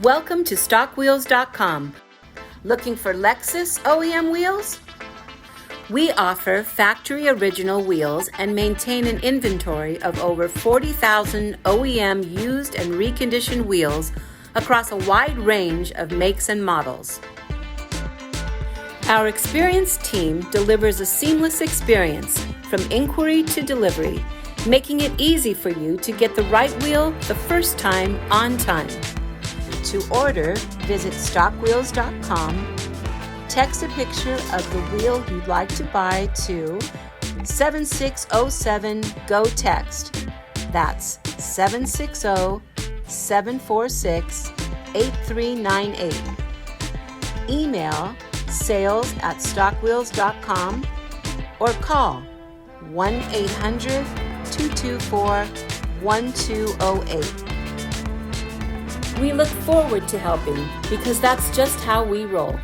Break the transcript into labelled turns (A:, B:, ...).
A: Welcome to StockWheels.com. Looking for Lexus OEM wheels? We offer factory original wheels and maintain an inventory of over 40,000 OEM used and reconditioned wheels across a wide range of makes and models. Our experienced team delivers a seamless experience from inquiry to delivery, making it easy for you to get the right wheel the first time on time. To order, visit StockWheels.com, text a picture of the wheel you'd like to buy to 7607-GO-TEXT. That's 760-746-8398. Email sales@StockWheels.com or call 1-800-224-1208. We look forward to helping because that's just how we roll.